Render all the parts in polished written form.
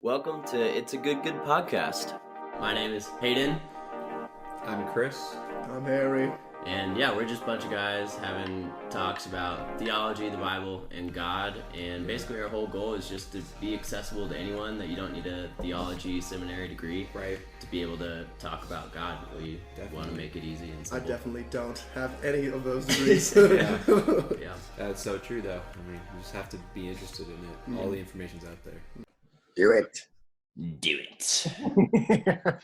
Welcome to It's a Good podcast. My name is Hayden. I'm Chris. I'm Harry. And yeah, we're just a bunch of guys having talks about theology, the Bible, and God. And basically our whole goal is just to be accessible to anyone, that you don't need a theology seminary degree to be able to talk about God. We want to make it easy and simple. I definitely don't have any of those degrees. Yeah. That's so true, though. I mean, you just have to be interested in it. Mm-hmm. All the information's out there. Do it. Do it.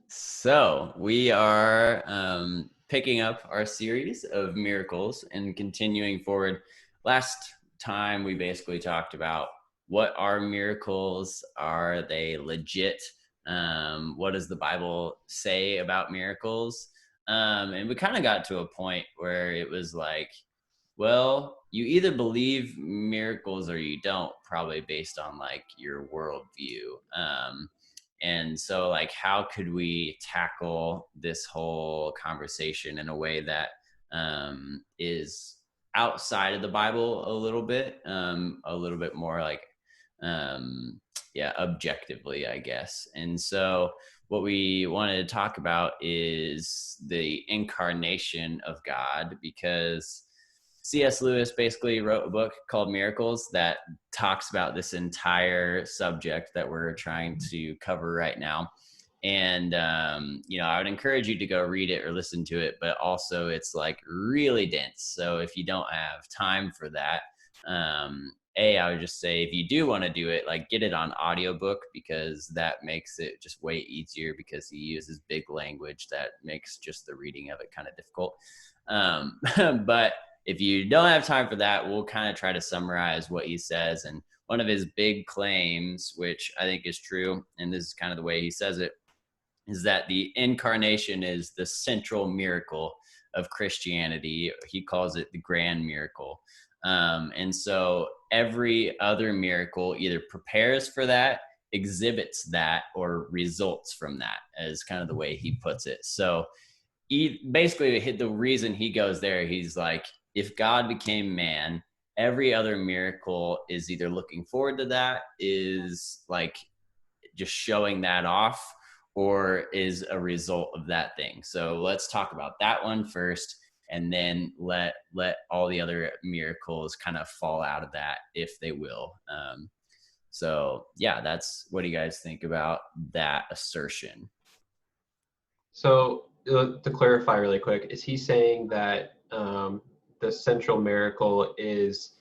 So we are picking up our series of miracles and continuing forward. Last time we basically talked about what are miracles, are they legit, what does the Bible say about miracles, and we kind of got to a point where it was like, well, you either believe miracles or you don't, probably based on like your worldview. And so like, how could we tackle this whole conversation in a way that is outside of the Bible a little bit more like, objectively, I guess. And so what we wanted to talk about is the incarnation of God, because C.S. Lewis basically wrote a book called Miracles that talks about this entire subject that we're trying to cover right now. And, I would encourage you to go read it or listen to it, but also it's like really dense. So if you don't have time for that, I would just say if you do want to do it, like get it on audiobook, because that makes it just way easier, because he uses big language that makes just the reading of it kind of difficult. But if you don't have time for that, we'll kind of try to summarize what he says. And one of his big claims, which I think is true, and this is kind of the way he says it, is that the incarnation is the central miracle of Christianity. He calls it the grand miracle. And so every other miracle either prepares for that, exhibits that, or results from that, is kind of the way he puts it. So basically the reason he goes there, he's like, if God became man, every other miracle is either looking forward to that, is like just showing that off, or is a result of that thing. So let's talk about that one first, and then let all the other miracles kind of fall out of that, if they will. That's what do you guys think about that assertion? So to clarify really quick, is he saying that the central miracle is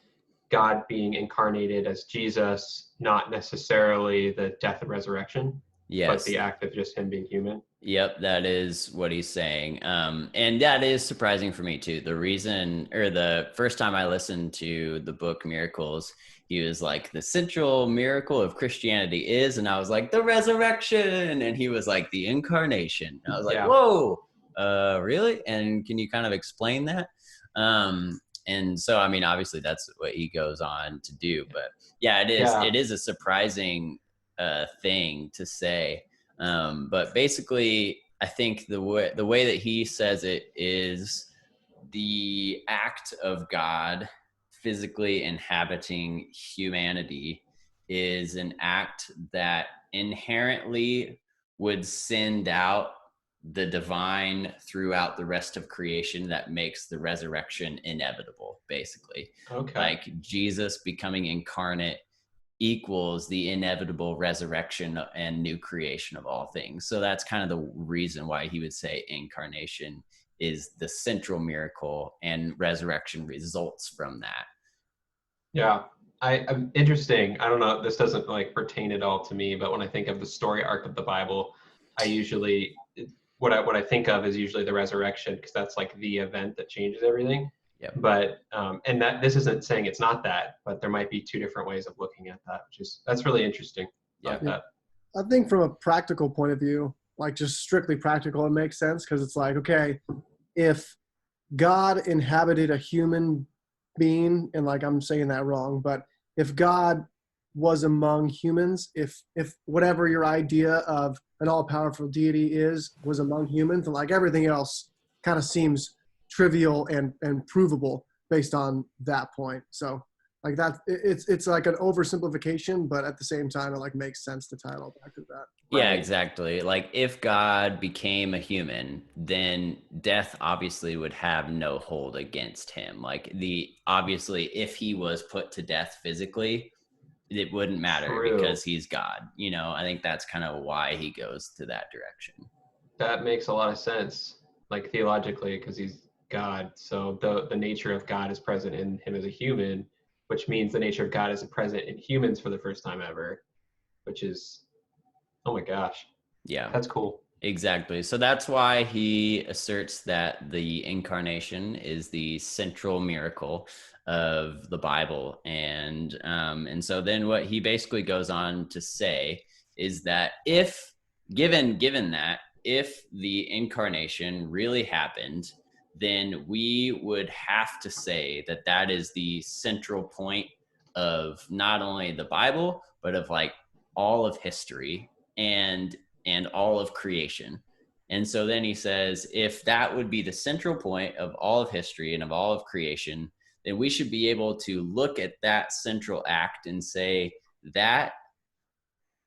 God being incarnated as Jesus, not necessarily the death and resurrection, but the act of just him being human? Yep, that is what he's saying. And that is surprising for me too. The first time I listened to the book Miracles, he was like, the central miracle of Christianity is, and I was like, the resurrection. And he was like, the incarnation. And I was like, whoa, really? And can you kind of explain that? And so, I mean, obviously that's what he goes on to do, but it is a surprising thing to say. But basically, I think the way that he says it is the act of God physically inhabiting humanity is an act that inherently would send out the divine throughout the rest of creation, that makes the resurrection inevitable, basically. Okay. Like Jesus becoming incarnate equals the inevitable resurrection and new creation of all things. So that's kind of the reason why he would say incarnation is the central miracle, and resurrection results from that. Yeah, I'm interesting. I don't know, this doesn't like pertain at all to me, but when I think of the story arc of the Bible, I usually, what I think of is usually the resurrection, because that's like the event that changes everything. Yep. But and that this isn't saying it's not that, but there might be two different ways of looking at that, that's really interesting. I think from a practical point of view, like just strictly practical, it makes sense, because it's like, okay, if God inhabited a human being, and like I'm saying that wrong, but if God was among humans, if whatever your idea of an all-powerful deity was among humans, then like everything else kind of seems trivial and provable based on that point. So Like that, it's like an oversimplification, but at the same time, it like makes sense to tie it all back to that. Yeah, Right. exactly. Like if God became a human, then death obviously would have no hold against him. Like obviously if he was put to death physically, it wouldn't matter True. because he's God. I think that's kind of why he goes to that direction. That makes a lot of sense, like theologically, because he's God. So the nature of God is present in him as a human, which means the nature of God is present in humans for the first time ever, which is, oh my gosh, Yeah. that's cool. Exactly. So that's why he asserts that the incarnation is the central miracle of the Bible, and so then what he basically goes on to say is that if given that if the incarnation really happened, then we would have to say that that is the central point of not only the Bible but of like all of history and all of creation. And so then he says, if that would be the central point of all of history and of all of creation, then we should be able to look at that central act and say that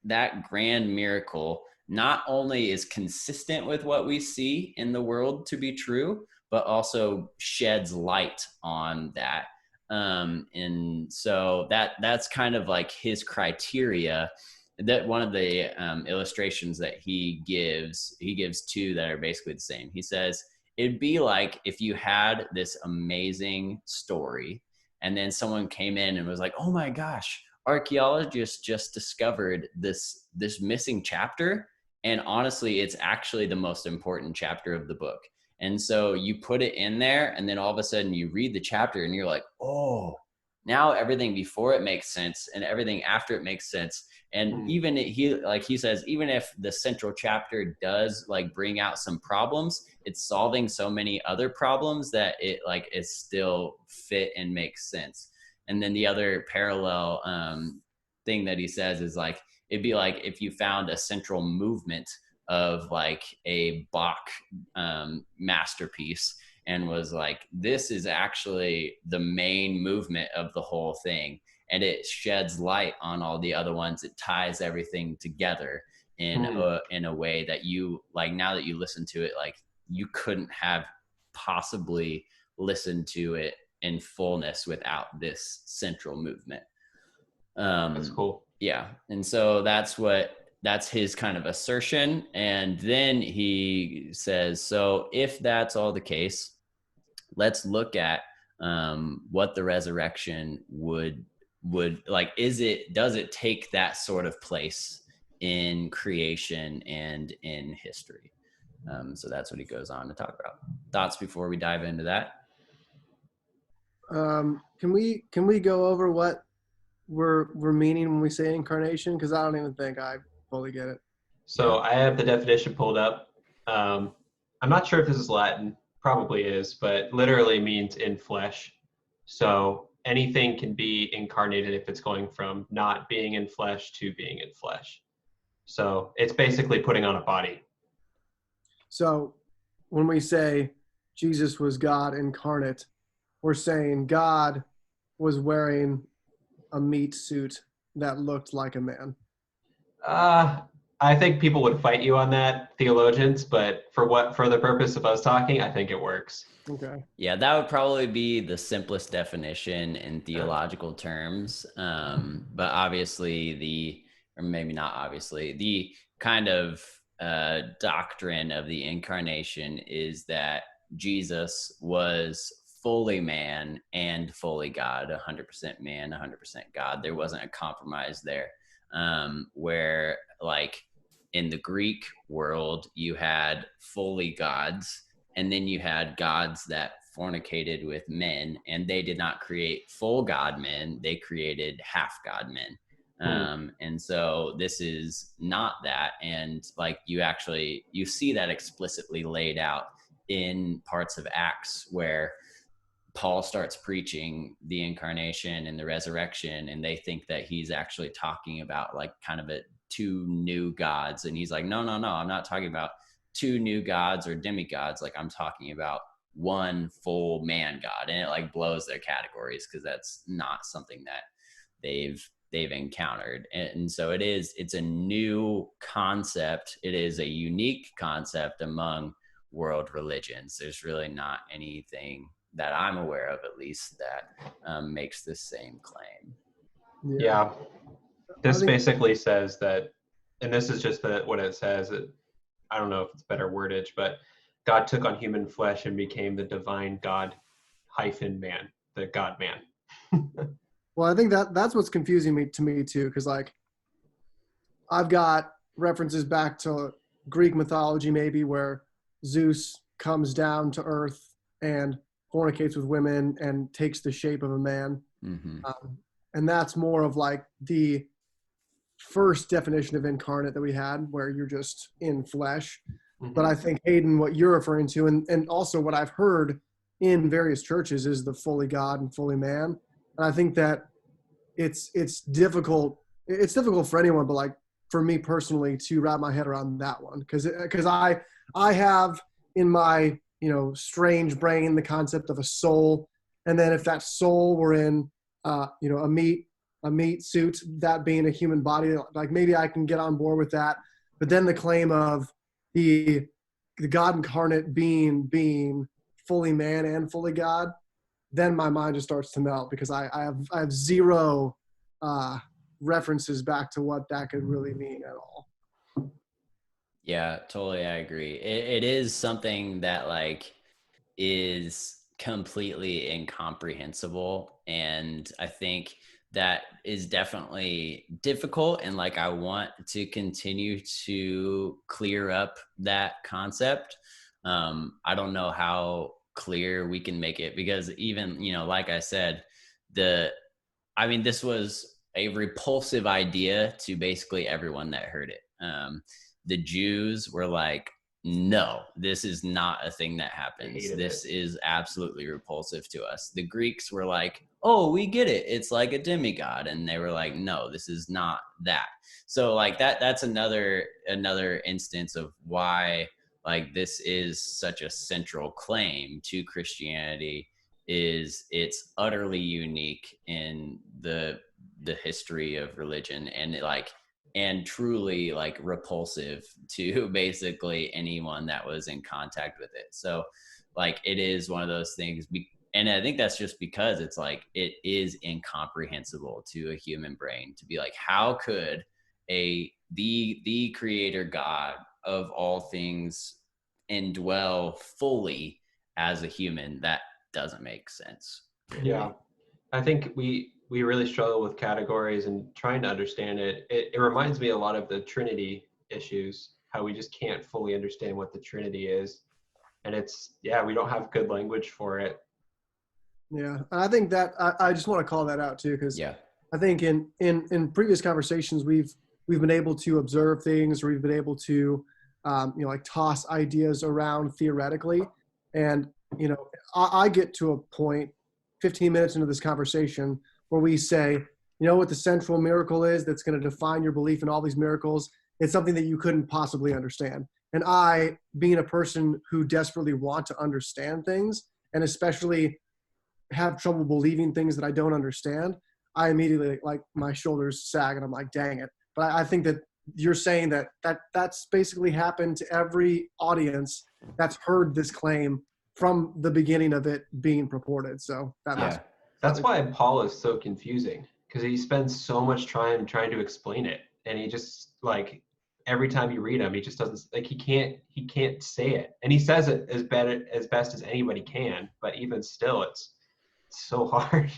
that grand miracle not only is consistent with what we see in the world to be true, but also sheds light on that. And so that's kind of like his criteria. That one of the illustrations that he gives two that are basically the same. He says it'd be like if you had this amazing story and then someone came in and was like, oh my gosh, archaeologists just discovered this missing chapter, and honestly it's actually the most important chapter of the book. And so you put it in there and then all of a sudden you read the chapter and you're like, oh, now everything before it makes sense and everything after it makes sense. And even he says, even if the central chapter does like bring out some problems, it's solving so many other problems that it like is still fit and makes sense. And then the other parallel thing that he says is like, it'd be like if you found a central movement of like a Bach masterpiece and was like, this is actually the main movement of the whole thing. And it sheds light on all the other ones. It ties everything together in a way that you like, now that you listen to it, like you couldn't have possibly listened to it in fullness without this central movement. That's cool. Yeah. And so that's his kind of assertion. And then he says, so if that's all the case, let's look at what the resurrection would like. Does it take that sort of place in creation and in history? So that's what he goes on to talk about. Thoughts before we dive into that? Can we go over what we're meaning when we say incarnation? Because I don't even think I fully get it. So I have the definition pulled up. I'm not sure if this is Latin, probably is, but literally means in flesh. So anything can be incarnated if it's going from not being in flesh to being in flesh. So it's basically putting on a body. So when we say Jesus was God incarnate, we're saying God was wearing a meat suit that looked like a man. I think people would fight you on that, theologians, but for the purpose of us talking, I think it works. Okay. Yeah, that would probably be the simplest definition in theological terms. But obviously or maybe not obviously, the kind of doctrine of the incarnation is that Jesus was fully man and fully God, 100% man, 100% God. There wasn't a compromise there. Where like in the Greek world, you had fully gods, and then you had gods that fornicated with men, and they did not create full God men, they created half God men. And so this is not that. And like you see that explicitly laid out in parts of Acts where Paul starts preaching the incarnation and the resurrection, and they think that he's actually talking about like kind of two new gods. And he's like, no, I'm not talking about two new gods or demigods. Like I'm talking about one full man God, and it like blows their categories because that's not something that they've encountered. And so it's a new concept. It is a unique concept among world religions. There's really not anything that I'm aware of, at least, that makes the same claim. Yeah. This basically says that, and this is just what it says. I don't know if it's better wordage, but God took on human flesh and became the divine God -man, the God man. Well, I think that's what's confusing to me too, because like I've got references back to Greek mythology, maybe, where Zeus comes down to earth and fornicates with women and takes the shape of a man. Mm-hmm. And that's more of like the first definition of incarnate that we had, where you're just in flesh. Mm-hmm. But I think, Hayden, what you're referring to, and also what I've heard in various churches, is the fully God and fully man. And I think that it's difficult. It's difficult for anyone, but like for me personally, to wrap my head around that one, because I have in my strange brain the concept of a soul, and then if that soul were in a meat suit, that being a human body, like maybe I can get on board with that. But then the claim of the God incarnate being fully man and fully God, then my mind just starts to melt, because I have zero references back to what that could really mean at all. Yeah, totally. I agree. It is something that like is completely incomprehensible. And I think that is definitely difficult. And like, I want to continue to clear up that concept. I don't know how clear we can make it, because even, like I said, this was a repulsive idea to basically everyone that heard it. The Jews were like, no, this is not a thing that happens. This is absolutely repulsive to us. The Greeks were like, oh, we get it. It's like a demigod. And they were like, no, this is not that. So like that's another instance of why like this is such a central claim to Christianity, is it's utterly unique in the history of religion, and truly like repulsive to basically anyone that was in contact with it. So like it is one of those things, and I think that's just because it's like it is incomprehensible to a human brain to be like, how could the creator God of all things indwell fully as a human? That doesn't make sense. Yeah, I think we really struggle with categories and trying to understand it. It reminds me a lot of the Trinity issues, how we just can't fully understand what the Trinity is. And we don't have good language for it. Yeah, and I think that I just want to call that out too, because I think in previous conversations we've been able to observe things, or we've been able to like toss ideas around theoretically, and I get to a point 15 minutes into this conversation where we say, what the central miracle is that's going to define your belief in all these miracles? It's something that you couldn't possibly understand. And I, being a person who desperately want to understand things, and especially have trouble believing things that I don't understand, I immediately, like, my shoulders sag and I'm like, dang it. But I think that you're saying that's basically happened to every audience that's heard this claim from the beginning of it being purported. So that's why Paul is so confusing, because he spends so much time trying to explain it, and he just like every time you read him, he just doesn't like he can't say it, and he says it as best as anybody can, but even still, it's so hard.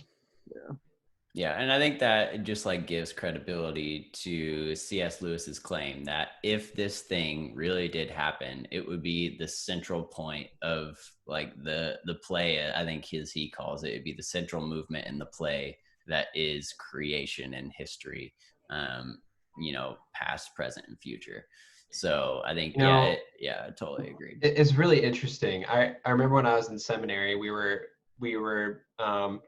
Yeah, and I think that it just like gives credibility to C.S. Lewis's claim that if this thing really did happen, it would be the central point of like the play. I think he calls it, it'd be the central movement in the play that is creation and history, past, present, and future. So I think, I totally agree. It's really interesting. I remember when I was in seminary, we were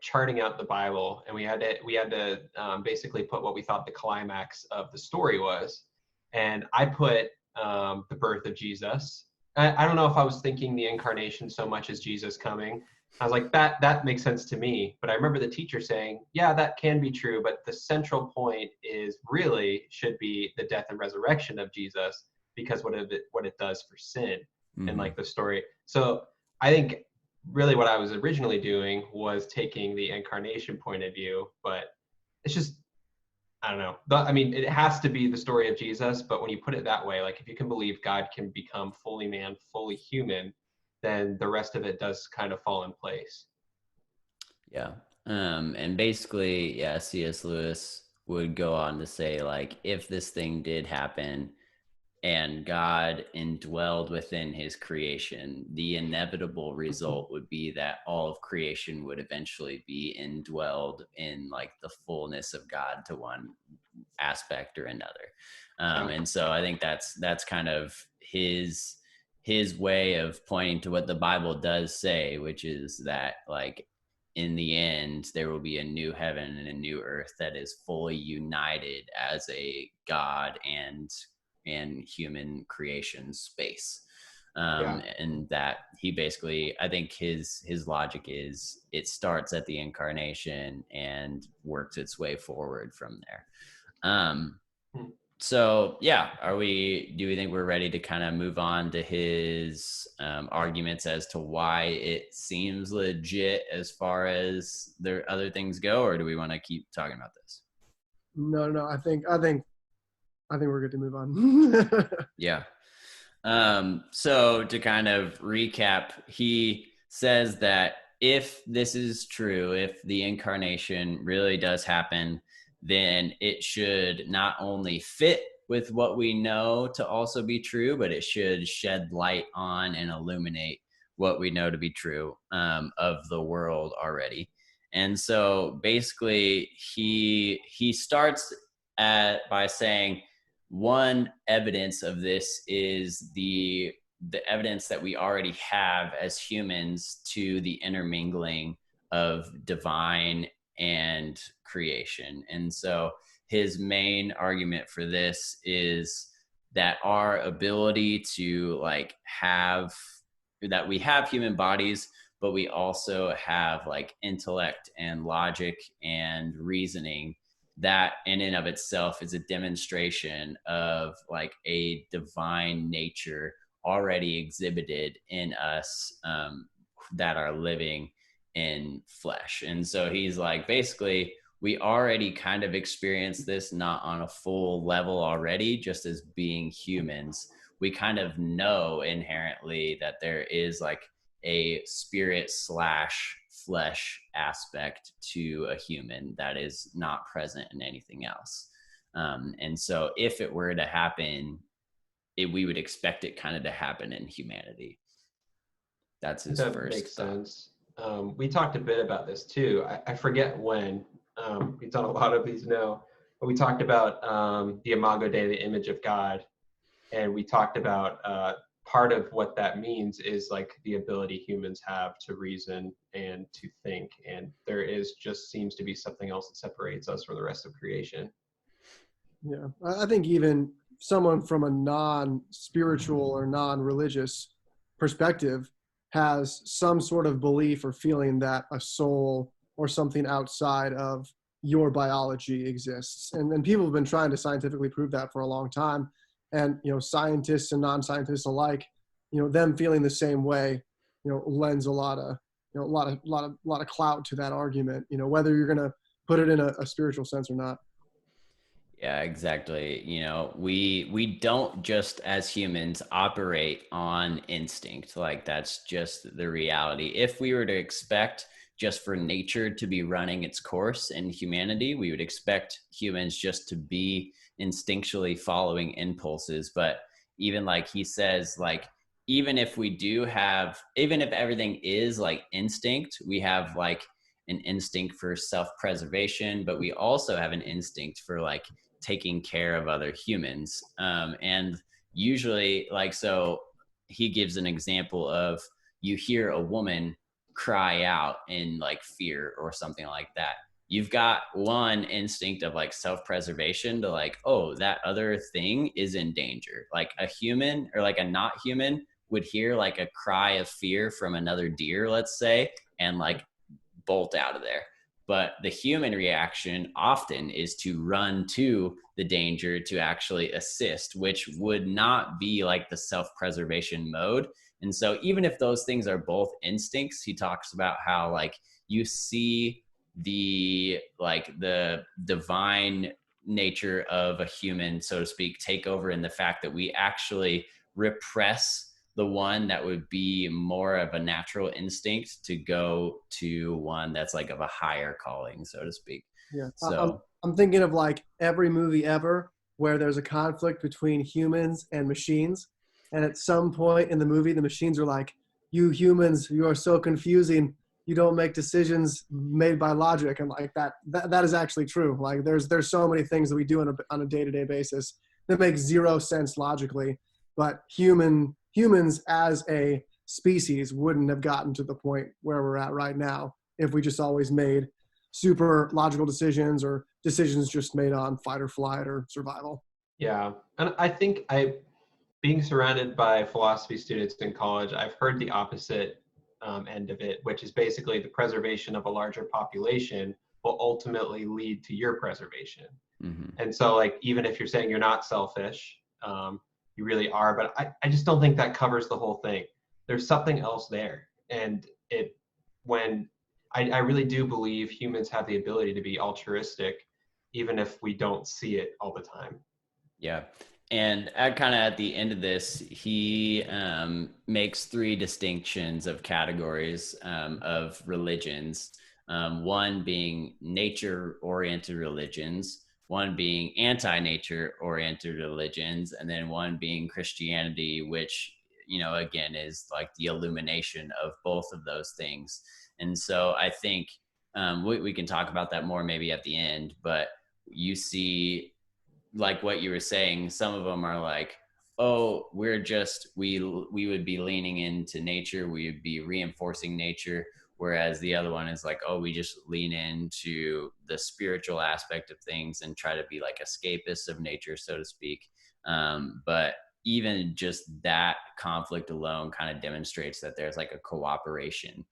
charting out the Bible, and we had to basically put what we thought the climax of the story was. And I put the birth of Jesus, I don't know if I was thinking the incarnation so much as Jesus coming. I was like, that makes sense to me. But I remember the teacher saying, yeah, that can be true, but the central point is really should be the death and resurrection of Jesus, because what it does for sin and like the story. So I think really what I was originally doing was taking the incarnation point of view, but it's just, I don't know. I mean, it has to be the story of Jesus, but when you put it that way, like if you can believe God can become fully man, fully human, then the rest of it does kind of fall in place. Yeah. And basically, yeah, C.S. Lewis would go on to say, like, if this thing did happen and God indwelled within his creation, the inevitable result would be that all of creation would eventually be indwelled in like the fullness of God to one aspect or another. And so I think that's kind of his way of pointing to what the Bible does say, which is that like in the end there will be a new heaven and a new earth that is fully united as a God and human creation space. And that he basically, I think his logic is it starts at the incarnation and works its way forward from there. So yeah, do we think we're ready to kind of move on to his arguments as to why it seems legit as far as the other things go, or do we want to keep talking about this? No, I think we're good to move on. Yeah. So to kind of recap, he says that if this is true, if the incarnation really does happen, then it should not only fit with what we know to also be true, but it should shed light on and illuminate what we know to be true of the world already. And so basically he starts by saying, one evidence of this is the evidence that we already have as humans to the intermingling of divine and creation. And so his main argument for this is that our ability to like that we have human bodies, but we also have like intellect and logic and reasoning, that in and of itself is a demonstration of like a divine nature already exhibited in us that are living in flesh. And so he's like, basically, we already kind of experienced this, not on a full level already, just as being humans. We kind of know inherently that there is like a spirit / flesh aspect to a human that is not present in anything else. And so if it were to happen, we would expect it kind of to happen in humanity. That's his that first makes thought. sense. We talked a bit about this too. I forget when. We've done a lot of these now, but we talked about the Imago Dei, the image of God, and we talked about part of what that means is like the ability humans have to reason and to think, and there is just seems to be something else that separates us from the rest of creation. Yeah, I think even someone from a non-spiritual or non-religious perspective has some sort of belief or feeling that a soul or something outside of your biology exists. And people have been trying to scientifically prove that for a long time. And, scientists and non-scientists alike, them feeling the same way, lends a lot of clout to that argument, whether you're going to put it in a spiritual sense or not. Yeah, exactly. We don't just as humans operate on instinct. Like that's just the reality. If we were to expect just for nature to be running its course in humanity, we would expect humans just to be instinctually following impulses. But even like he says, like, even if everything is like instinct, we have like an instinct for self-preservation, but we also have an instinct for like taking care of other humans. And usually so he gives an example of, you hear a woman cry out in like fear or something like that. You've got one instinct of like self-preservation to like, oh, that other thing is in danger. Like a human or like a not human would hear like a cry of fear from another deer, let's say, and like bolt out of there. But the human reaction often is to run to the danger to actually assist, which would not be like the self-preservation mode. And so even if those things are both instincts, he talks about how like you see the divine nature of a human, so to speak, take over in the fact that we actually repress the one that would be more of a natural instinct to go to one that's like of a higher calling, so to speak. Yeah. So I'm thinking of like every movie ever where there's a conflict between humans and machines. And at some point in the movie, the machines are like, you humans, you are so confusing. You don't make decisions made by logic. And like that is actually true. Like there's so many things that we do on a day-to-day basis that make zero sense logically, but humans as a species wouldn't have gotten to the point where we're at right now if we just always made super logical decisions or decisions just made on fight or flight or survival. Yeah. And I think being surrounded by philosophy students in college, I've heard the opposite end of it, which is basically the preservation of a larger population will ultimately lead to your preservation. Mm-hmm. And so like, even if you're saying you're not selfish, you really are, but I just don't think that covers the whole thing. There's something else there. And I really do believe humans have the ability to be altruistic, even if we don't see it all the time. Yeah. And at the end of this, he makes three distinctions of categories of religions. One being nature-oriented religions, one being anti-nature oriented religions, and then one being Christianity, which, again, is like the illumination of both of those things. And so I think we can talk about that more maybe at the end, but you see, like what you were saying, some of them are like, oh, we would be leaning into nature, we would be reinforcing nature, whereas the other one is like, oh, we just lean into the spiritual aspect of things and try to be like escapists of nature, so to speak. But even just that conflict alone kind of demonstrates that there's like a cooperation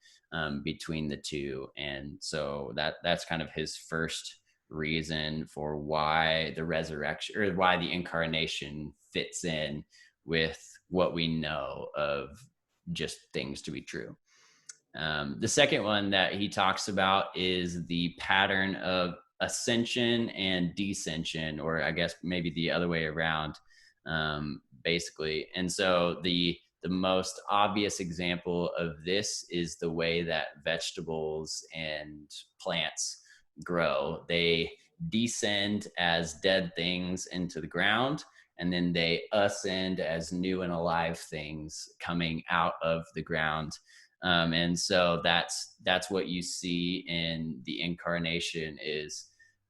between the two. And so that's kind of his first reason for why the resurrection or why the incarnation fits in with what we know of just things to be true. The second one that he talks about is the pattern of ascension and descension, or I guess maybe the other way around, basically. And so the most obvious example of this is the way that vegetables and plants grow. They descend as dead things into the ground, and then they ascend as new and alive things coming out of the ground. And so that's what you see in the incarnation, is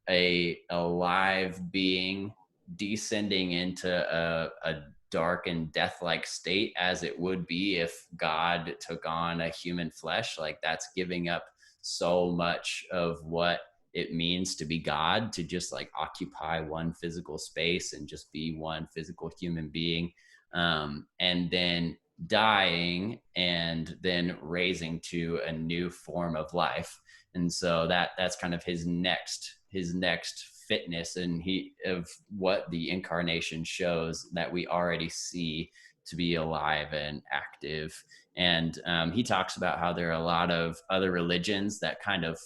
a alive being descending into a dark and death-like state, as it would be if God took on a human flesh. Like, that's giving up so much of what it means to be God, to just like occupy one physical space and just be one physical human being, and then dying and then raising to a new form of life. And so that's kind of his next fitness, and of what the incarnation shows that we already see to be alive and active. And he talks about how there are a lot of other religions that kind of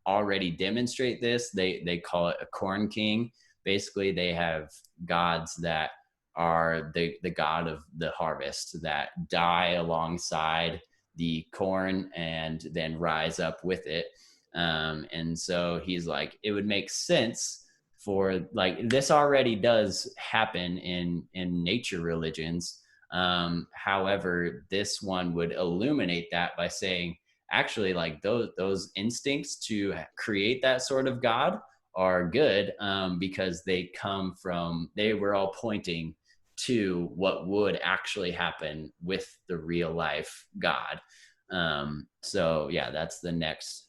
already demonstrate this. They call it a corn king. Basically, they have gods that are the god of the harvest, that die alongside the corn and then rise up with it. And so he's like, it would make sense for, like, this already does happen in nature religions. However, this one would illuminate that by saying, actually, like, those instincts to create that sort of God are good, because they were all pointing to what would actually happen with the real life God. So yeah, that's the next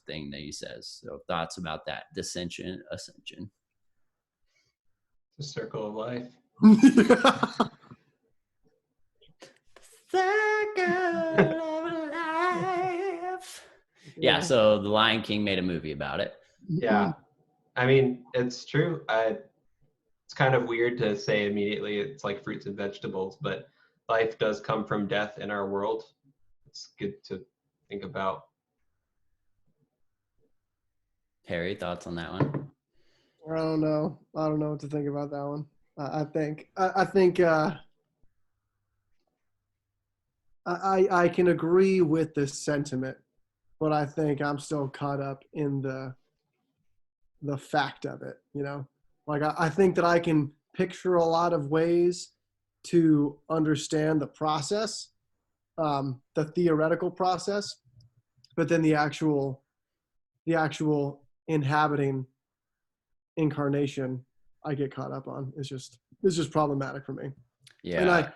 thing that he says. So thoughts about that: dissension, ascension. The circle of life. circle of life. Yeah, so the Lion King made a movie about it. Yeah, I mean, it's true. It's kind of weird to say immediately it's like fruits and vegetables, but life does come from death in our world. It's good to think about. Harry, thoughts on that one? I don't know. I don't know what to think about that one. I think I can agree with the sentiment, but I think I'm still caught up in the fact of it. You know, like I think that I can picture a lot of ways to understand the process, the theoretical process, but then the actual inhabiting incarnation I get caught up on. It's just problematic for me. Yeah.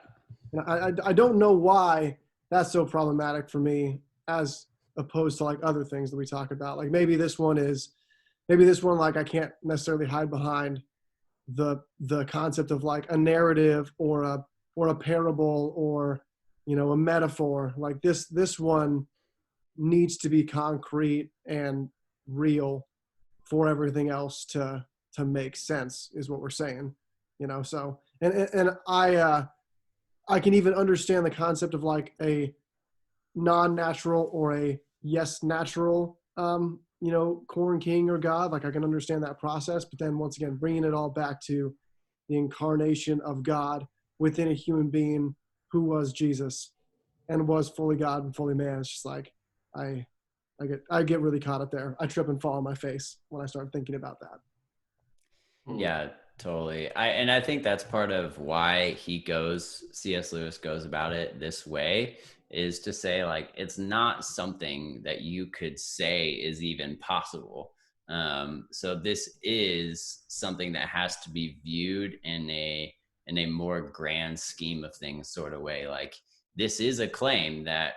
And I don't know why that's so problematic for me as opposed to like other things that we talk about. Like maybe this one like I can't necessarily hide behind the concept of like a narrative or a parable or, you know, a metaphor. Like this one needs to be concrete and real for everything else to make sense is what we're saying, you know? So, and I can even understand the concept of like a non-natural or a yes natural, you know, corn king or God. Like I can understand that process, but then once again, bringing it all back to the incarnation of God within a human being who was Jesus and was fully God and fully man. It's just like, I get really caught up there. I trip and fall on my face when I start thinking about that. Yeah, totally. I think that's part of why C.S. Lewis goes about it this way, is to say like it's not something that you could say is even possible. So this is something that has to be viewed in a more grand scheme of things sort of way. Like this is a claim that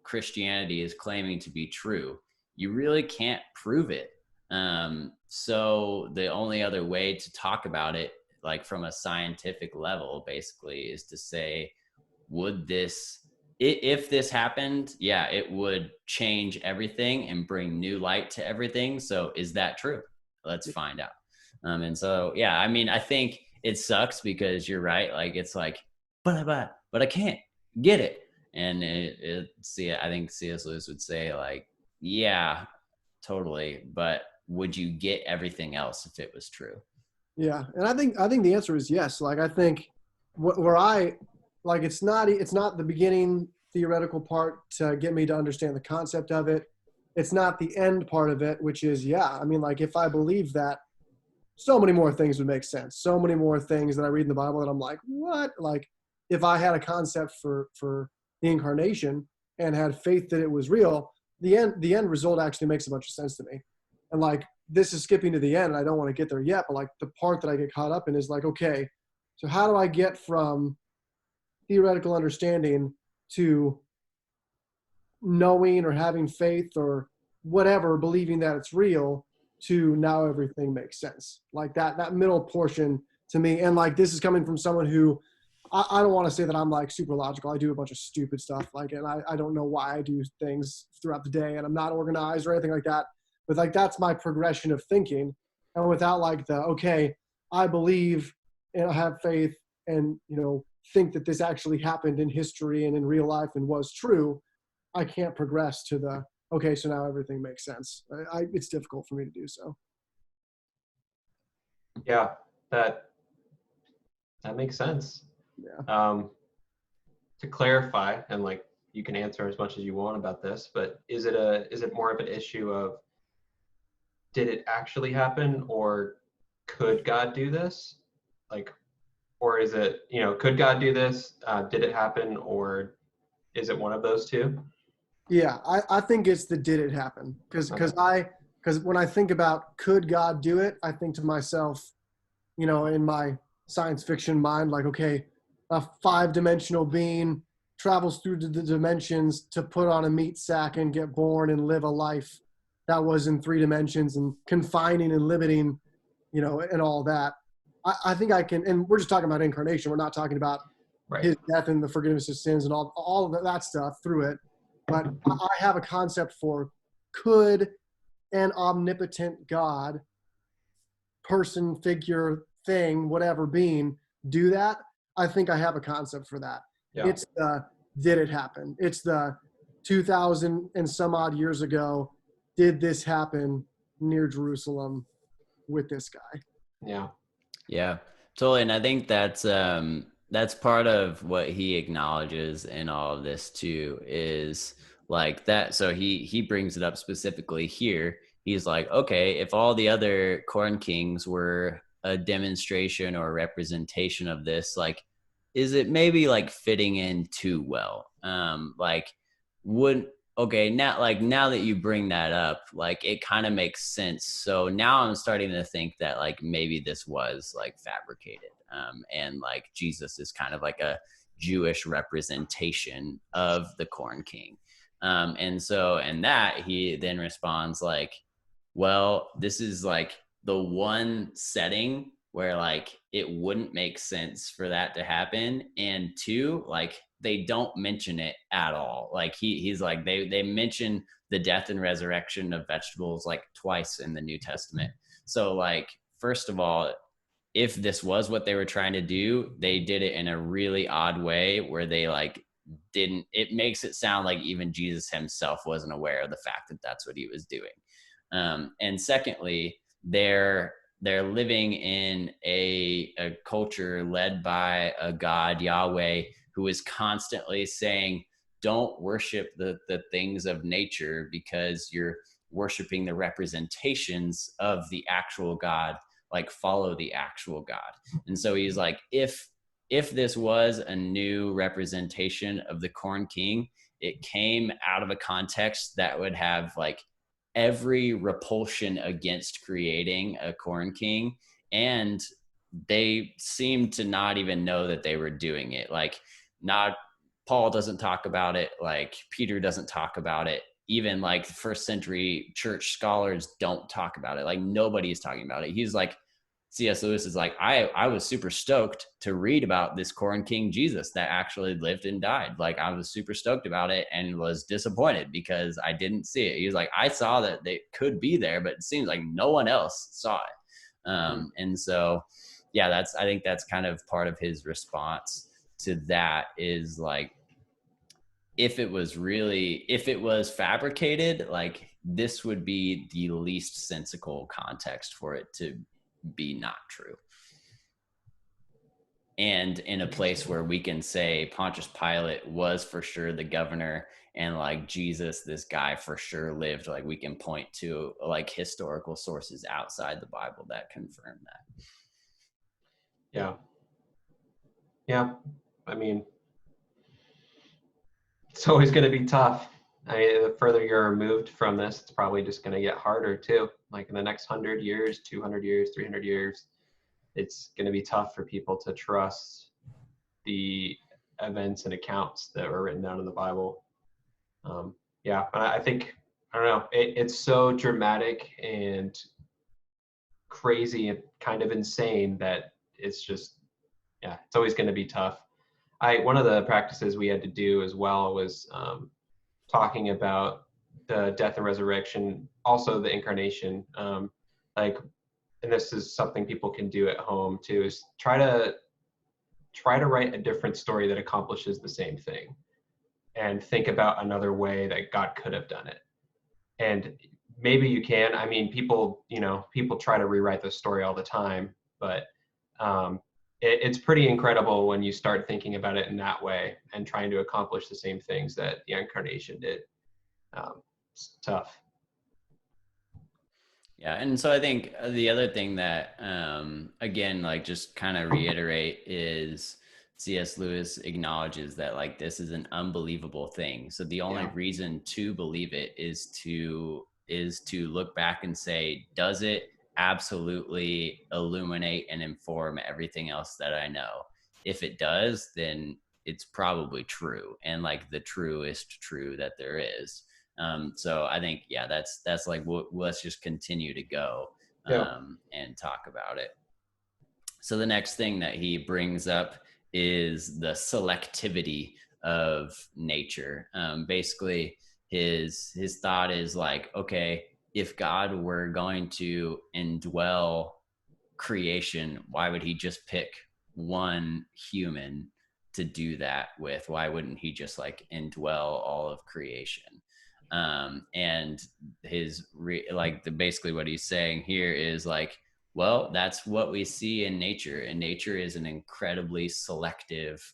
Christianity is claiming to be true. You really can't prove it. So the only other way to talk about it, like from a scientific level, basically, is to say, if this happened, yeah, it would change everything and bring new light to everything. So is that true? Let's find out. And so, yeah, I mean, I think it sucks because you're right. Like, it's like, but I can't get it. And I think C.S. Lewis would say like, yeah, totally. But would you get everything else if it was true? Yeah. And I think the answer is yes. Like, I think it's not the beginning theoretical part to get me to understand the concept of it. It's not the end part of it, which is, yeah, I mean, like if I believe that, so many more things would make sense. So many more things that I read in the Bible that I'm like, what? Like if I had a concept for the incarnation and had faith that it was real, the end result actually makes a bunch of sense to me. And like, this is skipping to the end and I don't want to get there yet, but like the part that I get caught up in is like, okay, so how do I get from theoretical understanding to knowing or having faith or whatever, believing that it's real, to now everything makes sense? Like that middle portion to me. And like, this is coming from someone who, I don't want to say that I'm like super logical. I do a bunch of stupid stuff. Like, and I don't know why I do things throughout the day and I'm not organized or anything like that. But like, that's my progression of thinking. And without like okay, I believe and I have faith and, you know, think that this actually happened in history and in real life and was true, I can't progress to okay, so now everything makes sense. It's difficult for me to do so. Yeah, that makes sense. Yeah. To clarify, and like you can answer as much as you want about this, but is it more of an issue of did it actually happen or could God do this? Like, or is it, you know, could God do this? Did it happen, or is it one of those two? Yeah, I think it's the did it happen because when I think about could God do it, I think to myself, you know, in my science fiction mind, like, okay, a 5-dimensional being travels through the dimensions to put on a meat sack and get born and live a life that was in 3 dimensions and confining and limiting, you know, and all that. I think I can, and we're just talking about incarnation. We're not talking about Right. his death and the forgiveness of sins and all of that stuff through it. But I have a concept for, could an omnipotent God, person, figure, thing, whatever being, do that? I think I have a concept for that. Yeah. It's the, did it happen? It's the 2,000 and some odd years ago, did this happen near Jerusalem with this guy? Yeah. Yeah, totally. And I think that's part of what he acknowledges in all of this too, is like that. So he brings it up specifically here. He's like, okay, if all the other corn kings were a demonstration or a representation of this, like, is it maybe like fitting in too well? Like, would okay, now that you bring that up, like, it kind of makes sense. So now I'm starting to think that like maybe this was like fabricated, and like Jesus is kind of like a Jewish representation of the corn king. And that he then responds like, well, this is like the one setting where like it wouldn't make sense for that to happen, and two, like they don't mention it at all. Like he's like, they mention the death and resurrection of vegetables like twice in the New Testament. So like, first of all, if this was what they were trying to do, they did it in a really odd way where they like didn't, it makes it sound like even Jesus himself wasn't aware of the fact that that's what he was doing. And secondly, they're living in a culture led by a God, Yahweh, who is constantly saying, don't worship the things of nature because you're worshiping the representations of the actual God, like follow the actual God. And so he's like, if this was a new representation of the corn king, it came out of a context that would have like every repulsion against creating a corn king, and they seem to not even know that they were doing it. Like, not Paul doesn't talk about it, like Peter doesn't talk about it, even like first century church scholars don't talk about it, like nobody's talking about it. He's like, C.S. Lewis is like, I was super stoked to read about this corn king Jesus that actually lived and died. Like, I was super stoked about it and was disappointed because I didn't see it. He was like, I saw that they could be there, but it seems like no one else saw it. And so, yeah, I think that's kind of part of his response to that, is like, if it was fabricated, like this would be the least sensical context for it to be not true. And in a place where we can say Pontius Pilate was for sure the governor, and like Jesus, this guy for sure lived, like we can point to like historical sources outside the Bible that confirm that. Yeah. I mean, it's always going to be tough. I mean, the further you're removed from this, it's probably just going to get harder too. Like in the next 100 years, 200 years, 300 years, it's going to be tough for people to trust the events and accounts that were written down in the Bible. Yeah, but I think, I don't know, it's so dramatic and crazy and kind of insane that it's just, yeah, it's always going to be tough. One of the practices we had to do as well was talking about the death and resurrection, also the incarnation. Like, and this is something people can do at home too, is try to write a different story that accomplishes the same thing, and think about another way that God could have done it. And maybe you can. I mean, people try to rewrite the story all the time, but it's pretty incredible when you start thinking about it in that way and trying to accomplish the same things that the incarnation did. It's tough. Yeah, and so I think the other thing that, again, like just kind of reiterate, is C.S. Lewis acknowledges that like this is an unbelievable thing. So the only reason to believe it is to look back and say, does it absolutely illuminate and inform everything else that I know? If it does, then it's probably true, and like the truest true that there is. So I think, yeah, that's like, let's just continue to go and talk about it. So the next thing that he brings up is the selectivity of nature. Basically, his thought is like, okay, if God were going to indwell creation, why would he just pick one human to do that with? Why wouldn't he just like indwell all of creation? And basically what he's saying here is like, well, that's what we see in nature, and nature is an incredibly selective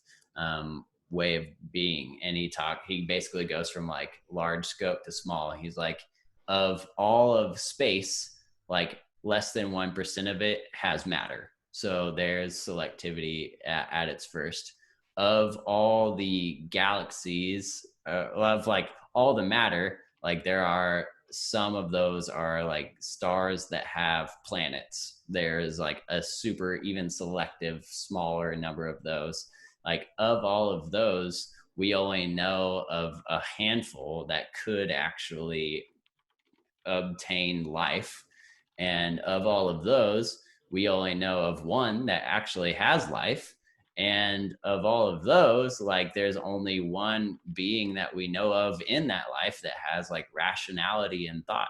way of being. And he basically goes from like large scope to small. He's like, of all of space, like less than 1% of it has matter. So there's selectivity at its first. Of all the galaxies, of like all the matter, like there are some of those are like stars that have planets. There's like a super even selective smaller number of those. Like of all of those, we only know of a handful that could actually obtain life. And of all of those, we only know of one that actually has life. And of all of those, like there's only one being that we know of in that life that has like rationality and thought.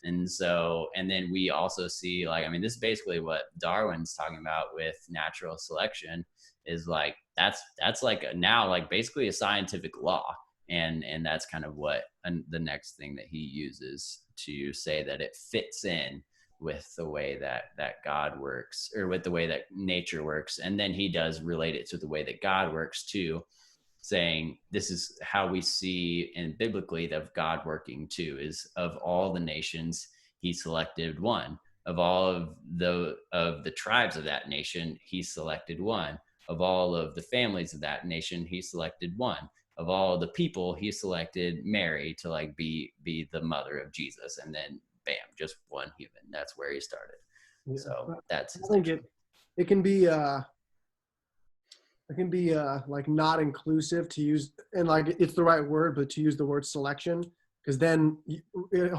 And so, and then we also see like, I mean, this is basically what Darwin's talking about with natural selection, is like, that's like now like basically a scientific law. And that's kind of what the next thing that he uses to say that it fits in with the way that God works, or with the way that nature works. And then he does relate it to the way that God works too, saying this is how we see in biblically of God working too, is of all the nations, he selected one. Of all of the tribes of that nation, he selected one. Of all of the families of that nation, he selected one. Of all the people, he selected Mary to like be the mother of Jesus. And then bam, just one human. That's where he started. Yeah. So that's, I think it can be like not inclusive to use, and like it's the right word, but to use the word selection, because then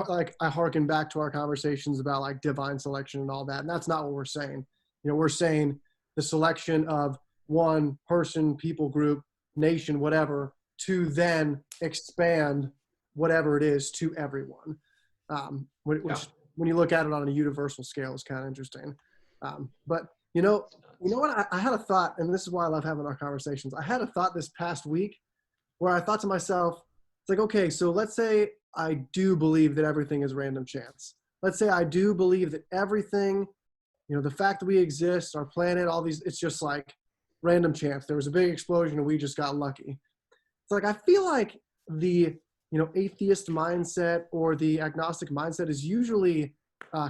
like I hearken back to our conversations about like divine selection and all that, and that's not what we're saying. You know, we're saying the selection of one person, people group, nation, whatever, to then expand whatever it is to everyone. Which when you look at it on a universal scale is kind of interesting. But you know what? I had a thought, and this is why I love having our conversations. I had a thought this past week where I thought to myself, it's like, okay, so let's say I do believe that everything is random chance. Let's say I do believe that everything, you know, the fact that we exist, our planet, all these, it's just like random chance. There was a big explosion and we just got lucky. It's like, I feel like the, you know, atheist mindset or the agnostic mindset is usually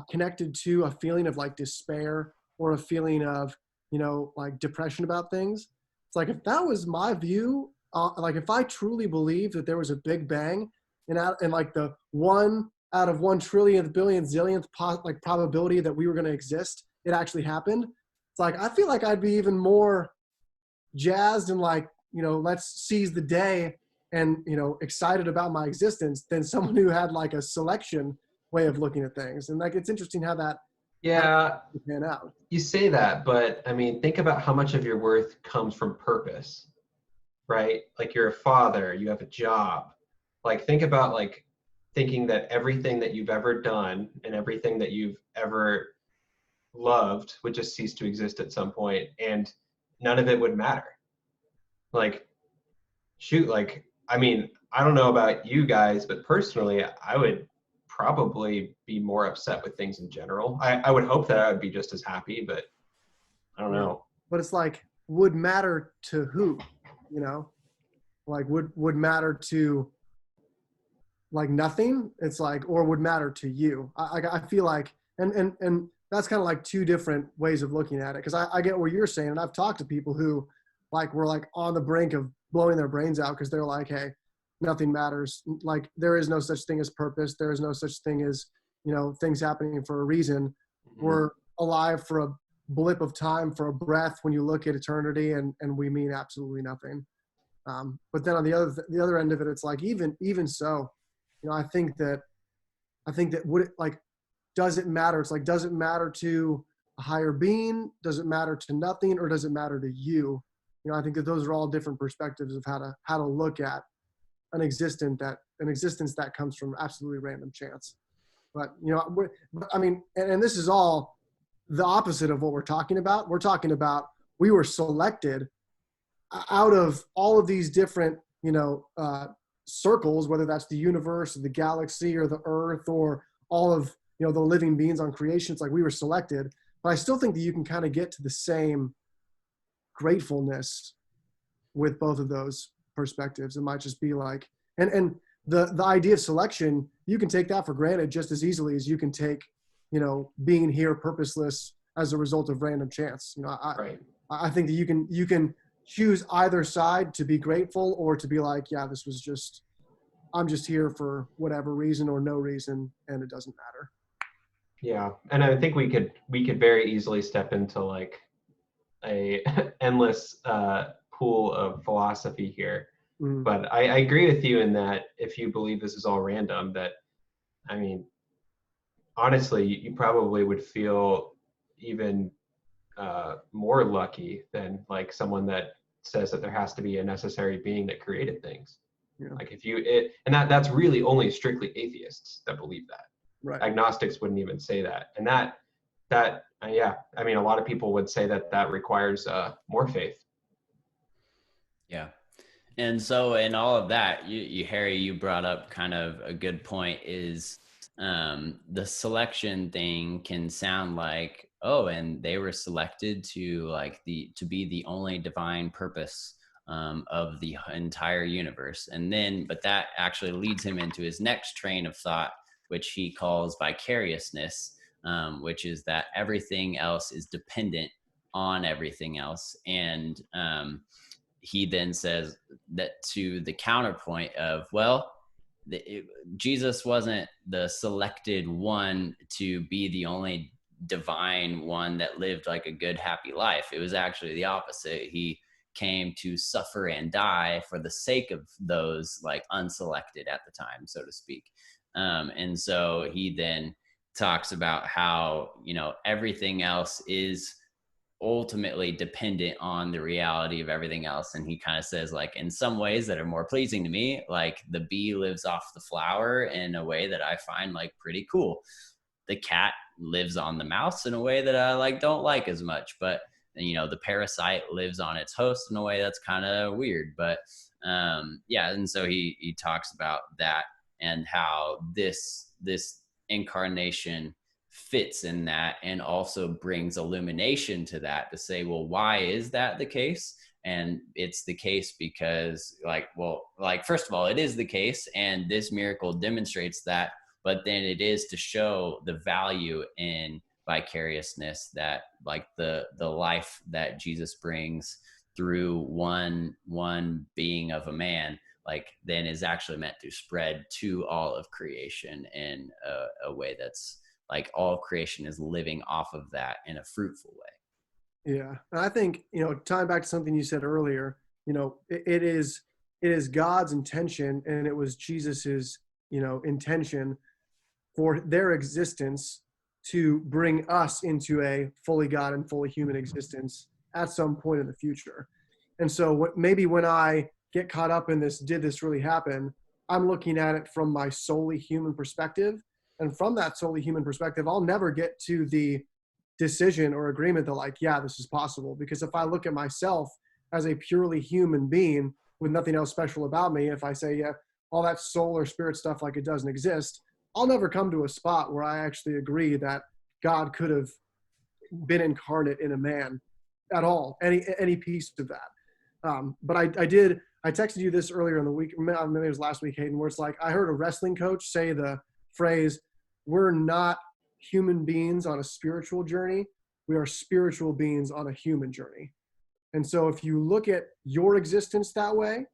connected to a feeling of like despair or a feeling of, you know, like depression about things. It's like, if that was my view, like if I truly believed that there was a big bang and like the 1 out of 1 trillionth billion zillionth like probability that we were going to exist, it actually happened. It's like, I feel like I'd be even more jazzed and like, you know, let's seize the day and, you know, excited about my existence than someone who had like a selection way of looking at things. And like, it's interesting how that pan out. You say that, but I mean, think about how much of your worth comes from purpose, right? Like you're a father, you have a job. Like think about like thinking that everything that you've ever done and everything that you've ever loved would just cease to exist at some point and none of it would matter. Like, shoot, like, I mean, I don't know about you guys, but personally, I would probably be more upset with things in general. I would hope that I would be just as happy, but I don't know. But it's like, would matter to who, you know? Like, would matter to, like, nothing? It's like, or would matter to you? I feel like, and that's kind of like two different ways of looking at it. Because I get what you're saying, and I've talked to people who, like, were, like, on the brink of blowing their brains out because they're like, hey, nothing matters. Like, there is no such thing as purpose. There is no such thing as, you know, things happening for a reason. Mm-hmm. We're alive for a blip of time, for a breath when you look at eternity, and we mean absolutely nothing. But then on the other end of it, it's like, even so, you know, I think that would it, like, does it matter? It's like, does it matter to a higher being? Does it matter to nothing? Or does it matter to you? I think that those are all different perspectives of how to look at an existence that comes from absolutely random chance. But and this is all the opposite of what we're talking about. We're talking about we were selected out of all of these different circles, whether that's the universe or the galaxy or the earth or all of the living beings on creation. It's like we were selected, but I still think that you can kind of get to the same gratefulness with both of those perspectives. It might just be like, and the idea of selection, you can take that for granted just as easily as you can take, being here purposeless as a result of random chance. Right. I think that you can choose either side to be grateful or to be like, yeah, this was just, I'm just here for whatever reason or no reason, and it doesn't matter. Yeah, and I think we could very easily step into like a endless pool of philosophy here. Mm. But I agree with you in that if you believe this is all random, that, I mean, honestly, you probably would feel even more lucky than like someone that says that there has to be a necessary being that created things. Yeah. Like that's really only strictly atheists that believe that. Right. Agnostics wouldn't even say that. And that yeah, I mean, a lot of people would say that requires more faith. Yeah. And so in all of that, you Harry, you brought up kind of a good point is the selection thing can sound like, oh, and they were selected to be the only divine purpose of the entire universe. And then, but that actually leads him into his next train of thought, which he calls vicariousness, which is that everything else is dependent on everything else. And he then says that to the counterpoint of, well, Jesus wasn't the selected one to be the only divine one that lived like a good, happy life. It was actually the opposite. He came to suffer and die for the sake of those like unselected at the time, so to speak. And so he then talks about how, everything else is ultimately dependent on the reality of everything else. And he kind of says, like, in some ways that are more pleasing to me, like the bee lives off the flower in a way that I find like pretty cool. The cat lives on the mouse in a way that I don't like as much, but the parasite lives on its host in a way that's kind of weird. But yeah. And so he talks about that and how this incarnation fits in that and also brings illumination to that, to say, well, why is that the case? And it's the case because first of all, it is the case, and this miracle demonstrates that, but then it is to show the value in vicariousness, that like the life that Jesus brings through one being of a man, then is actually meant to spread to all of creation in a way that's like all of creation is living off of that in a fruitful way. Yeah. And I think, tying back to something you said earlier, it is God's intention, and it was Jesus's, intention for their existence to bring us into a fully God and fully human existence at some point in the future. And so maybe when I get caught up in this, did this really happen? I'm looking at it from my solely human perspective. And from that solely human perspective, I'll never get to the decision or agreement that yeah, this is possible. Because if I look at myself as a purely human being with nothing else special about me, if I say, yeah, all that soul or spirit stuff, it doesn't exist, I'll never come to a spot where I actually agree that God could have been incarnate in a man at all, any piece of that. But I texted you this earlier in the week, maybe it was last week, Hayden, where it's like, I heard a wrestling coach say the phrase, we're not human beings on a spiritual journey. We are spiritual beings on a human journey. And so if you look at your existence that way,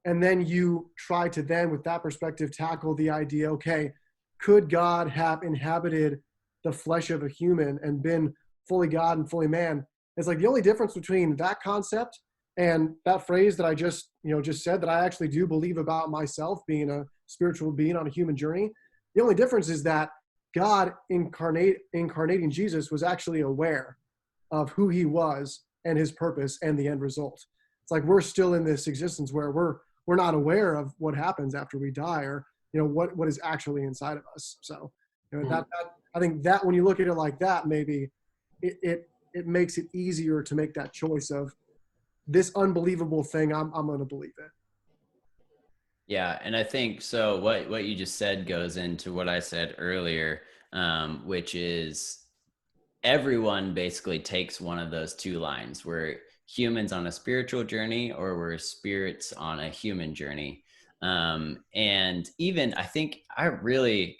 and then you try to then, with that perspective, tackle the idea, okay, could God have inhabited the flesh of a human and been fully God and fully man? It's like the only difference between that concept and that phrase that I just said, that I actually do believe about myself being a spiritual being on a human journey. The only difference is that God incarnating Jesus was actually aware of who he was and his purpose and the end result. It's like we're still in this existence where we're not aware of what happens after we die, or what is actually inside of us. So that I think that when you look at it like that, maybe it makes it easier to make that choice of this unbelievable thing. I'm going to believe it. Yeah, and I think so. What you just said goes into what I said earlier, which is everyone basically takes one of those two lines. We're humans on a spiritual journey, or we're spirits on a human journey. And even I think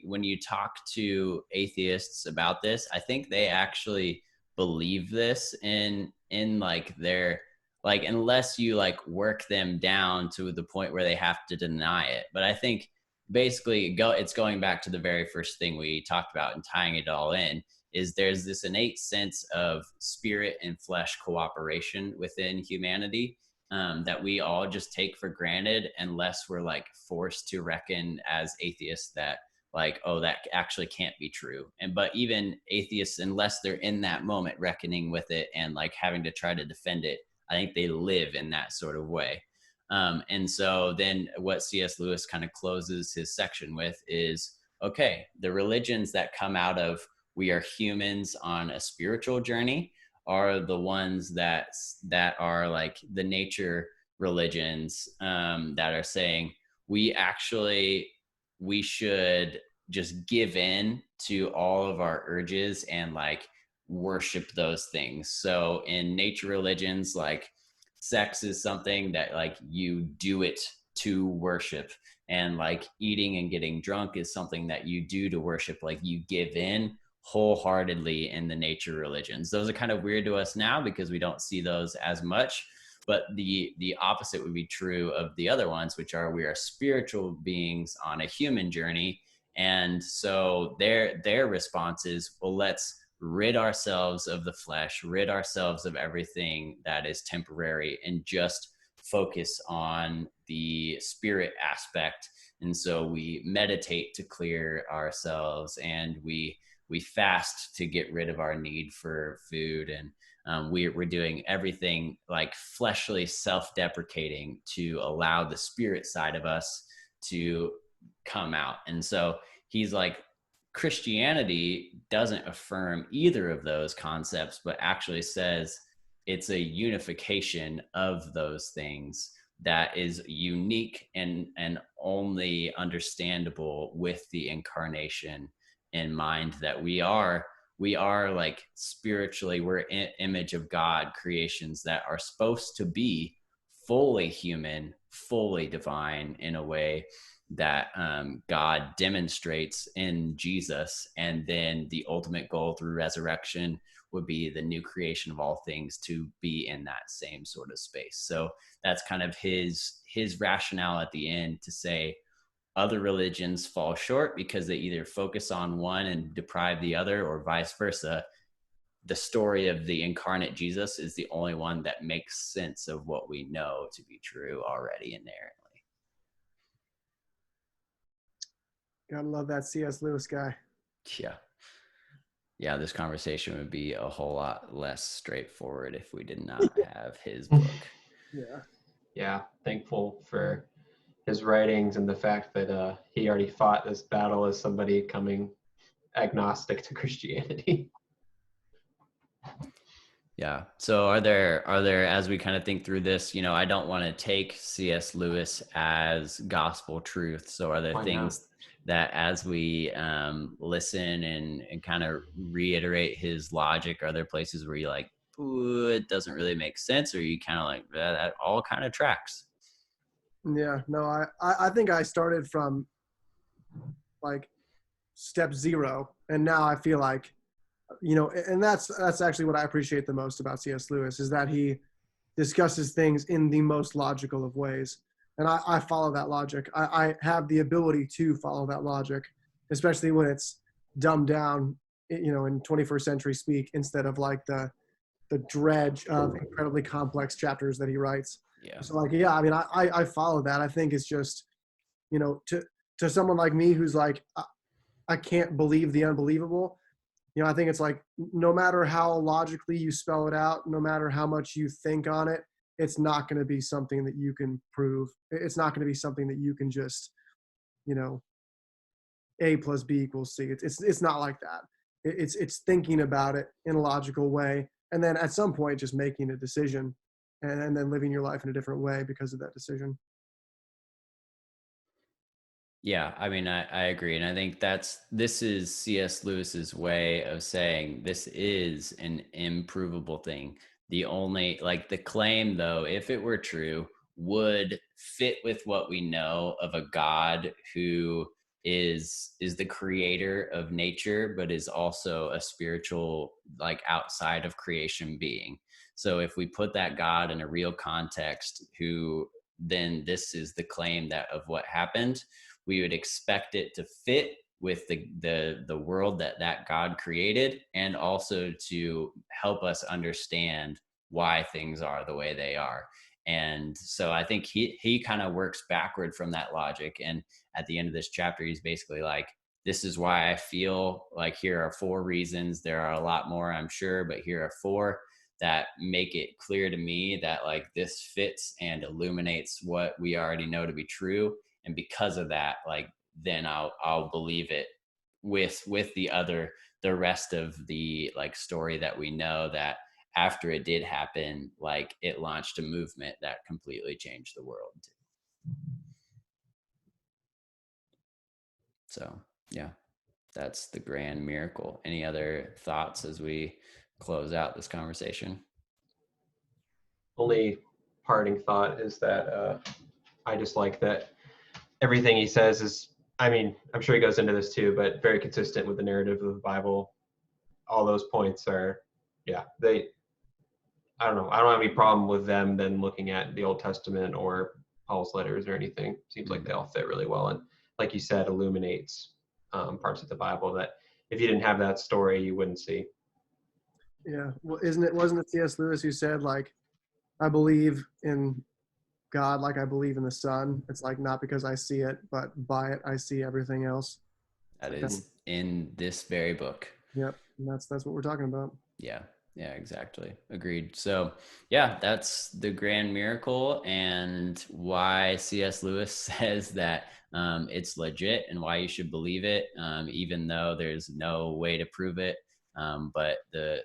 when you talk to atheists about this, I think they actually believe this in like their, like, unless you like work them down to the point where they have to deny it. But I think basically it's going back to the very first thing we talked about and tying it all in, is there's this innate sense of spirit and flesh cooperation within humanity that we all just take for granted, unless we're like forced to reckon as atheists that like, oh, that actually can't be true. But even atheists, unless they're in that moment reckoning with it and like having to try to defend it, I think they live in that sort of way. And so then what C.S. Lewis kind of closes his section with is, okay, the religions that come out of we are humans on a spiritual journey are the ones that are like the nature religions that are saying we should just give in to all of our urges and like worship those things. So in nature religions, like sex is something that like you do it to worship, and like eating and getting drunk is something that you do to worship, like you give in wholeheartedly in the nature religions. Those are kind of weird to us now because we don't see those as much, but the opposite would be true of the other ones, which are we are spiritual beings on a human journey. And so their response is, well, let's rid ourselves of the flesh, rid ourselves of everything that is temporary, and just focus on the spirit aspect. And so we meditate to clear ourselves, and we fast to get rid of our need for food, and we're doing everything like fleshly self-deprecating to allow the spirit side of us to come out. And so he's like, Christianity doesn't affirm either of those concepts, but actually says it's a unification of those things that is unique and only understandable with the incarnation in mind, that we are like spiritually, we're image of God creations that are supposed to be fully human, fully divine in a way that God demonstrates in Jesus. And then the ultimate goal through resurrection would be the new creation of all things to be in that same sort of space. So that's kind of his rationale at the end, to say other religions fall short because they either focus on one and deprive the other, or vice versa. The story of the incarnate Jesus is the only one that makes sense of what we know to be true already inherently. Gotta love that C.S. Lewis guy. Yeah, this conversation would be a whole lot less straightforward if we did not have his book. Yeah, thankful for his writings and the fact that he already fought this battle as somebody coming agnostic to Christianity. Yeah. So are there, as we kind of think through this, I don't want to take C.S. Lewis as gospel truth. So are there things that as we listen and kind of reiterate his logic, are there places where you're like, ooh, it doesn't really make sense, or you kind of like, that all kind of tracks? Yeah, no, I think I started from like step 0, and now I feel like, and that's actually what I appreciate the most about C.S. Lewis, is that he discusses things in the most logical of ways. And I follow that logic. I have the ability to follow that logic, especially when it's dumbed down, in 21st century speak, instead of like the dredge of incredibly complex chapters that he writes. Yeah. So like, yeah, I mean, I follow that. I think it's just, to someone like me who's like, I can't believe the unbelievable. I think it's like, no matter how logically you spell it out, no matter how much you think on it, it's not going to be something that you can prove. It's not going to be something that you can just, A plus B equals C. It's not like that. It's thinking about it in a logical way, and then at some point just making a decision, and then living your life in a different way because of that decision. Yeah, I mean, I agree. And I think this is C.S. Lewis's way of saying this is an improvable thing. The only, like, the claim, though, if it were true, would fit with what we know of a God who is the creator of nature, but is also a spiritual, like, outside of creation being. So if we put that God in a real context, then this is the claim that of what happened, we would expect it to fit with the world that God created, and also to help us understand why things are the way they are. And so I think he kind of works backward from that logic. And at the end of this chapter, he's basically like, this is why I feel like here are 4 reasons. There are a lot more, I'm sure, but here are 4 that make it clear to me that, like, this fits and illuminates what we already know to be true. And because of that, like, then I'll believe it with the rest of the, like, story that we know, that after it did happen, like, it launched a movement that completely changed the world. So yeah, that's the grand miracle. Any other thoughts as we close out this conversation? Only parting thought is that I just like that everything he says is, I mean, I'm sure he goes into this too, but very consistent with the narrative of the Bible. All those points are, yeah, I don't know. I don't have any problem with them then looking at the Old Testament or Paul's letters or anything. Seems like they all fit really well. And like you said, illuminates parts of the Bible that if you didn't have that story, you wouldn't see. Yeah. Well, wasn't it C.S. Lewis who said, like, I believe in God like I believe in the sun? It's like, not because I see it, but by it I see everything else. That is in this very book. Yep. And that's what we're talking about. Yeah, exactly. Agreed. So yeah, that's the grand miracle, and why C.S. Lewis says that it's legit, and why you should believe it, even though there's no way to prove it. But the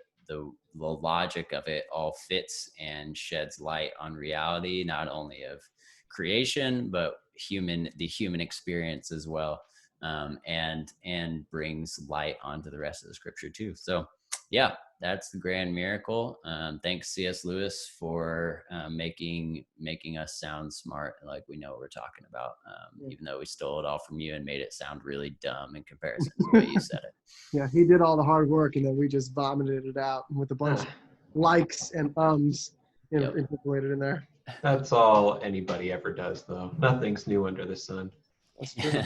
logic of it all fits and sheds light on reality, not only of creation, but the human experience as well, and brings light onto the rest of the scripture too. So yeah, that's the grand miracle. Thanks, C.S. Lewis, for making us sound smart, like we know what we're talking about, even though we stole it all from you and made it sound really dumb in comparison to the way you said it. Yeah, he did all the hard work, and then we just vomited it out with a bunch of likes and incorporated in there. That's all anybody ever does, though. Nothing's new under the sun. That's true.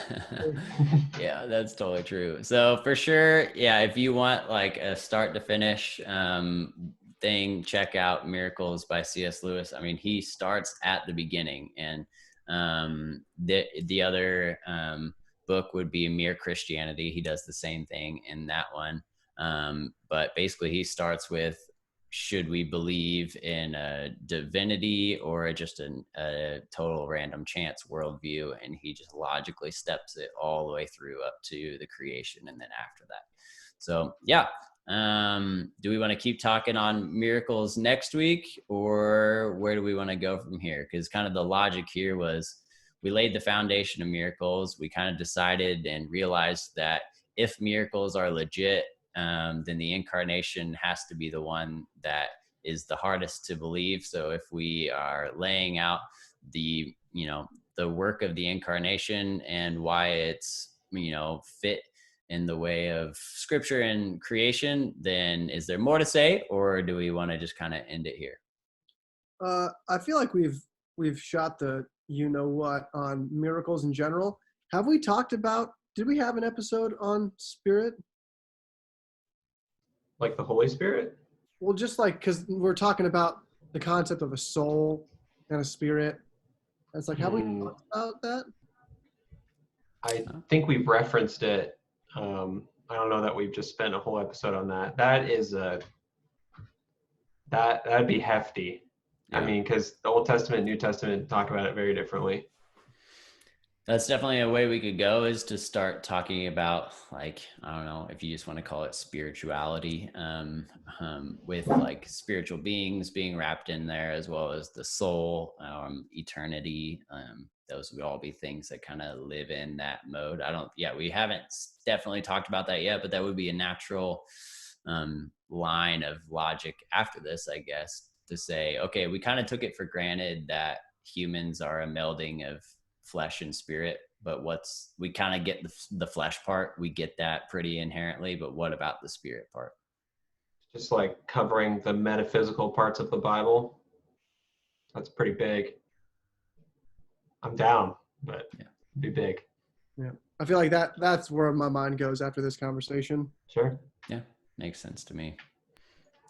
Yeah, that's totally true. So for sure, yeah, if you want like a start to finish thing, check out Miracles by C.S. Lewis. I mean, he starts at the beginning, and the other book would be Mere Christianity. He does the same thing in that one, but basically he starts with, should we believe in a divinity or just a total random chance worldview? And he just logically steps it all the way through up to the creation, and then after that. So yeah, do we want to keep talking on miracles next week, or where do we want to go from here? Because kind of the logic here was, we laid the foundation of miracles. We kind of decided and realized that if miracles are legit, then the incarnation has to be the one that is the hardest to believe. So if we are laying out the work of the incarnation and why it's, fit in the way of scripture and creation, then is there more to say, or do we want to just kind of end it here? I feel like we've shot the what on miracles in general. Have we talked about, did we have an episode on spirit? Like the Holy Spirit? Well, just like, because we're talking about the concept of a soul and a spirit. It's like, have we talked about that? I think we've referenced it I don't know that we've just spent a whole episode on that. That'd be hefty. Yeah. I mean, because the Old Testament, New Testament talk about it very differently. That's definitely a way we could go, is to start talking about, like, I don't know if you just want to call it spirituality, with like spiritual beings being wrapped in there, as well as the soul, eternity. Those would all be things that kind of live in that mode. We haven't definitely talked about that yet, but that would be a natural line of logic after this, I guess, to say, okay, we kind of took it for granted that humans are a melding of flesh and spirit, but we kind of get the flesh part, we get that pretty inherently, but what about the spirit part? Just like covering the metaphysical parts of the Bible, that's pretty big. I'm down, but it'd be big. Yeah, I feel like that's where my mind goes after this conversation. Sure. Yeah, makes sense to me.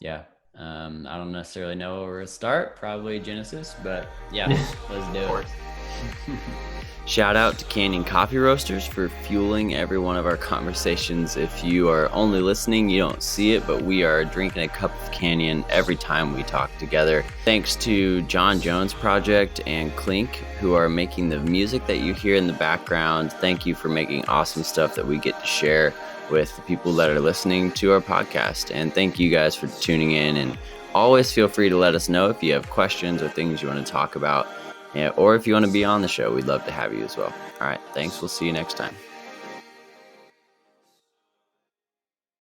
Yeah. I don't necessarily know where to start, probably Genesis, but yeah, let's do it. Shout out to Canyon Coffee Roasters for fueling every one of our conversations. If you are only listening, you don't see it, but we are drinking a cup of Canyon every time we talk together. Thanks to John Jones Project and Clink, who are making the music that you hear in the background. Thank you for making awesome stuff that we get to share with the people that are listening to our podcast. And thank you guys for tuning in, and always feel free to let us know if you have questions or things you want to talk about. Yeah, or if you want to be on the show, we'd love to have you as well. All right, thanks. We'll see you next time.